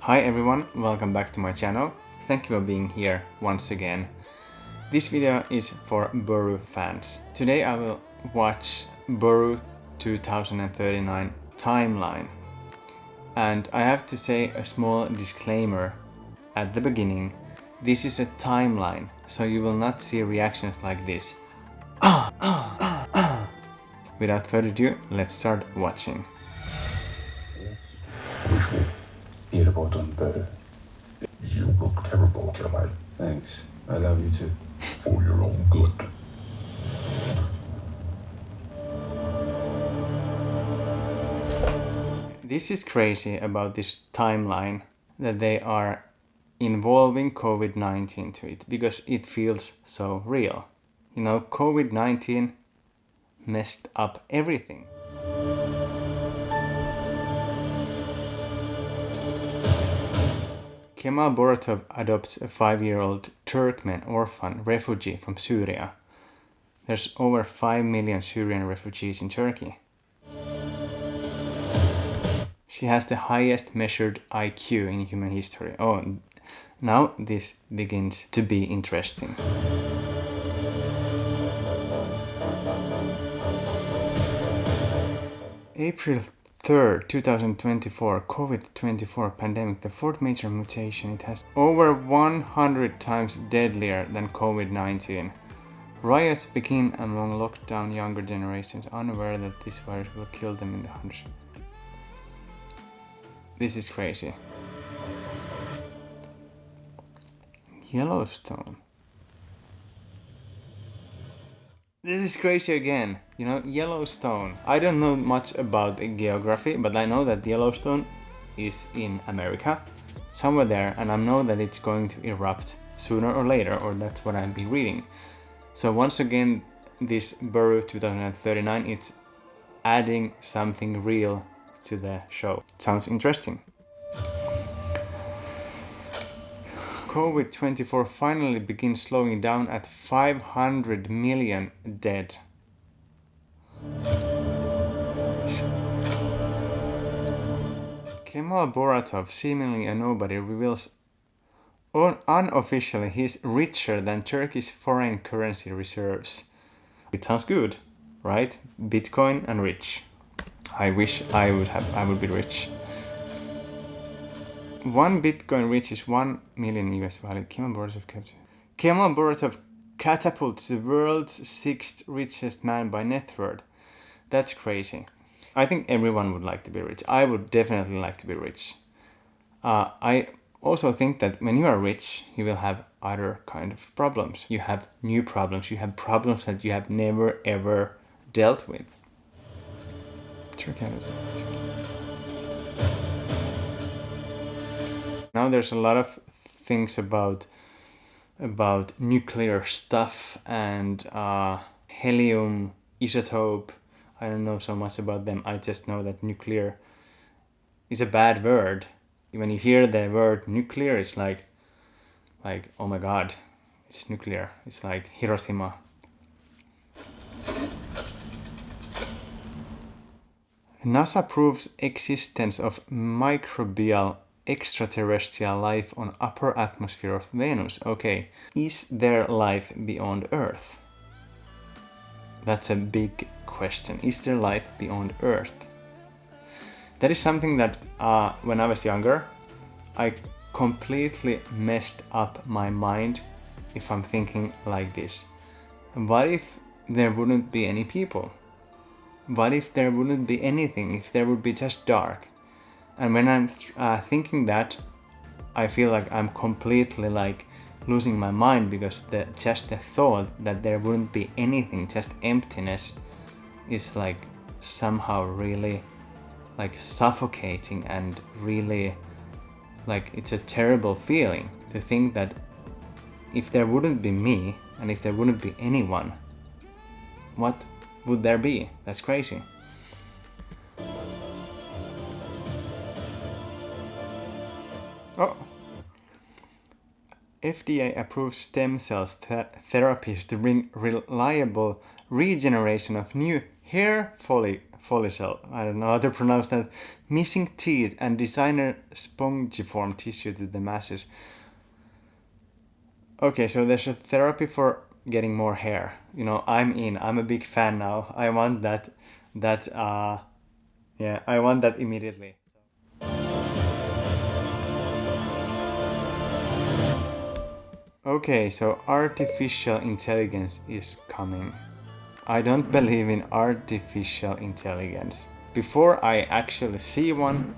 Hi everyone, welcome back to my channel. Thank you for being here once again. This video is for BÖRÜ fans. Today I will watch BÖRÜ 2039 timeline. And I have to say a small disclaimer at the beginning. This is a timeline, so you will not see reactions like this. Without further ado, let's start watching. Beautiful done, BÖRÜ. You look terrible, Kemal. Thanks. I love you too. For your own good. This is crazy about this timeline, that they are involving COVID-19 to it, because it feels so real. You know, COVID-19 messed up everything. Kemal Boratov adopts a 5-year-old Turkmen orphan refugee from Syria. There's over 5 million Syrian refugees in Turkey. She has the highest measured IQ in human history. Oh, now this begins to be interesting. April 3rd, 2024, COVID-24 pandemic, the fourth major mutation. It has over 100 times deadlier than COVID-19. Riots begin among locked-down younger generations, unaware that this virus will kill them in the hundreds. This is crazy. Yellowstone. This is crazy again. You know, Yellowstone. I don't know much about geography, but I know that Yellowstone is in America, somewhere there, and I know that it's going to erupt sooner or later, or that's what I've been reading. So once again, this BÖRÜ 2039, it's adding something real to the show. Sounds interesting. COVID-24 finally begins slowing down at 500 million dead. Kemal Boratov, seemingly a nobody, reveals unofficially he's richer than Turkey's foreign currency reserves. It sounds good, right? Bitcoin and rich. I wish I would be rich. 1 Bitcoin rich is 1 million US value. Kemal Boratov catapults the world's 6th richest man by net worth. That's crazy. I think everyone would like to be rich. I would definitely like to be rich. I also think that when you are rich, you will have other kind of problems. You have new problems. You have problems that you have never ever dealt with. Now there's a lot of things about nuclear stuff and helium isotope. I don't know so much about them. I just know that nuclear is a bad word. When you hear the word nuclear, it's like oh my god, it's nuclear. It's like Hiroshima. NASA proves existence of microbial extraterrestrial life on upper atmosphere of Venus. Okay, is there life beyond Earth? That's a big question. Is there life beyond Earth? That is something that when I was younger, I completely messed up my mind if I'm thinking like this. What if there wouldn't be any people? What if there wouldn't be anything? If there would be just dark? And when I'm thinking that, I feel like I'm completely like losing my mind, because just the thought that there wouldn't be anything, just emptiness, is like somehow really like suffocating, and really like it's a terrible feeling to think that if there wouldn't be me and if there wouldn't be anyone, what would there be? That's crazy. Oh. FDA approves stem cells therapies to bring reliable regeneration of new hair follicel, I don't know how to pronounce that, missing teeth and designer spongiform tissue to the masses. Okay, so there's a therapy for getting more hair. I'm a big fan now. I want that I want that immediately. Okay, so artificial intelligence is coming. I don't believe in artificial intelligence. Before I actually see one,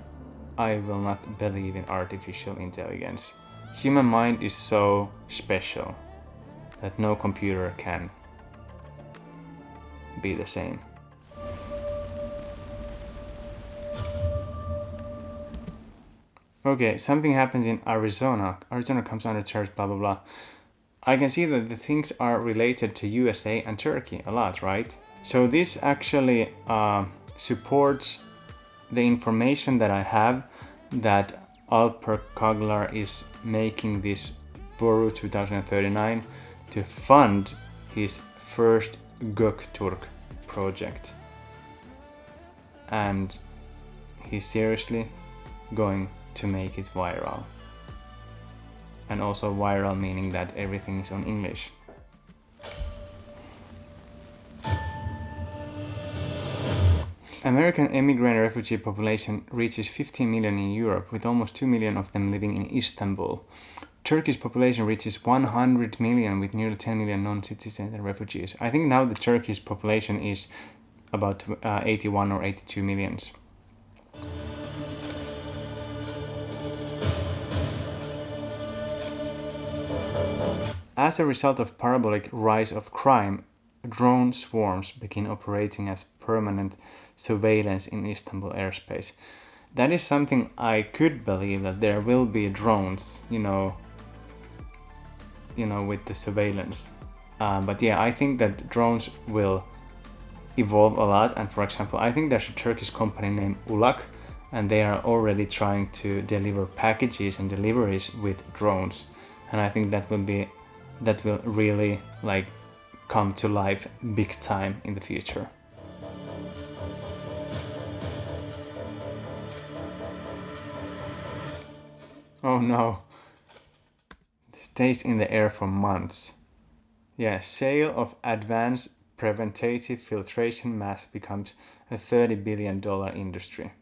I will not believe in artificial intelligence. Human mind is so special that no computer can be the same. Okay, something happens in Arizona. Arizona comes under threat, blah blah blah. I can see that the things are related to USA and Turkey a lot, right? So this actually supports the information that I have that Alper Kaglar is making this BÖRÜ 2039 to fund his first Gökturk project. And he's seriously going to make it viral. And also viral meaning that everything is on English. American immigrant refugee population reaches 15 million in Europe, with almost 2 million of them living in Istanbul. Turkish population reaches 100 million, with nearly 10 million non-citizens and refugees. I think now the Turkish population is about 81 or 82 millions. As a result of parabolic rise of crime, drone swarms begin operating as permanent surveillance in Istanbul airspace. That is something I could believe, that there will be drones, with the surveillance. But yeah, I think that drones will evolve a lot. And for example, I think there's a Turkish company named Ulak, and they are already trying to deliver packages and deliveries with drones. And I think that will really come to life big time in the future. Oh no. It stays in the air for months. Yeah, sale of advanced preventative filtration mask becomes a $30 billion industry.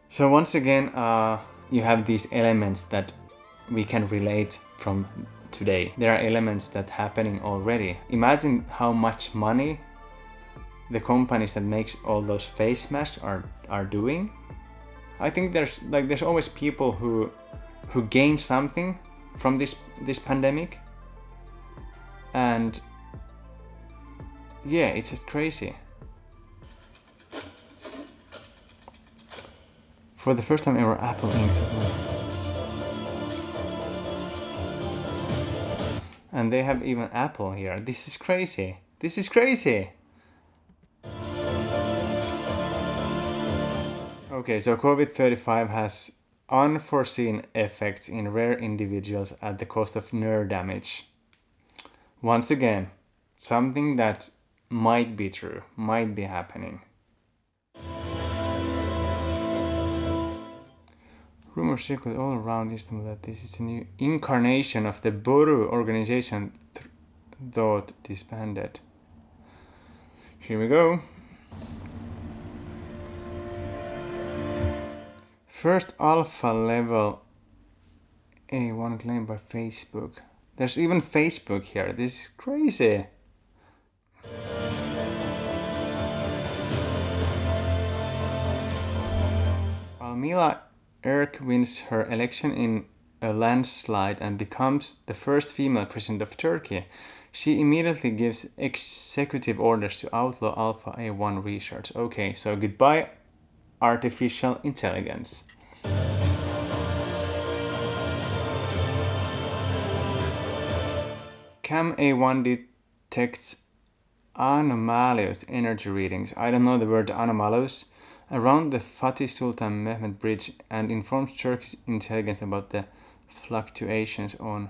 So once again, you have these elements that we can relate from today. There are elements that are happening already. Imagine how much money the companies that makes all those face masks are doing. I think there's always people who gain something from this pandemic, and yeah, it's just crazy. For the first time ever, Apple Inc. And they have even Apple here. This is crazy. This is crazy. Okay, so COVID-35 has unforeseen effects in rare individuals at the cost of nerve damage. Once again, something that might be true, might be happening. Rumors circulate all around Istanbul that this is a new incarnation of the BÖRÜ organization thought disbanded. Here we go. First alpha level A1 claimed by Facebook. There's even Facebook here. This is crazy. Almila Erk wins her election in a landslide and becomes the first female president of Turkey. She immediately gives executive orders to outlaw Alpha A1 research. Okay, so goodbye artificial intelligence. Cam A1 detects anomalous energy readings. I don't know the word anomalous. Around the Fatih Sultan Mehmet Bridge, and informs Turkish intelligence about the fluctuations on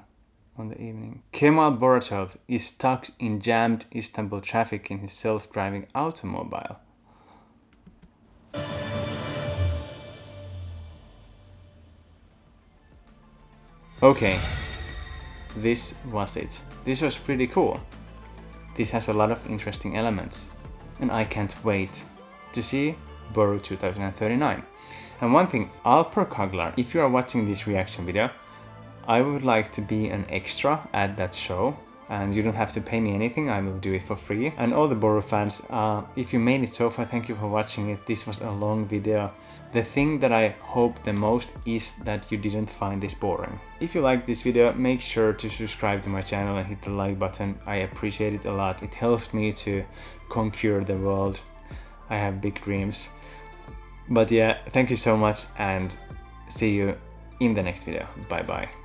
on the evening. Kemal Boratov is stuck in jammed Istanbul traffic in his self-driving automobile. Okay, this was it. This was pretty cool. This has a lot of interesting elements, and I can't wait to see BÖRÜ 2039. And one thing, Alper Kaglar, if you are watching this reaction video, I would like to be an extra at that show, and you don't have to pay me anything, I will do it for free. And all the BÖRÜ fans, if you made it so far, thank you for watching it. This was a long video. The thing that I hope the most is that you didn't find this boring. If you liked this video, make sure to subscribe to my channel and hit the like button. I appreciate it a lot. It helps me to conquer the world. I have big dreams. But yeah, thank you so much and see you in the next video. Bye bye.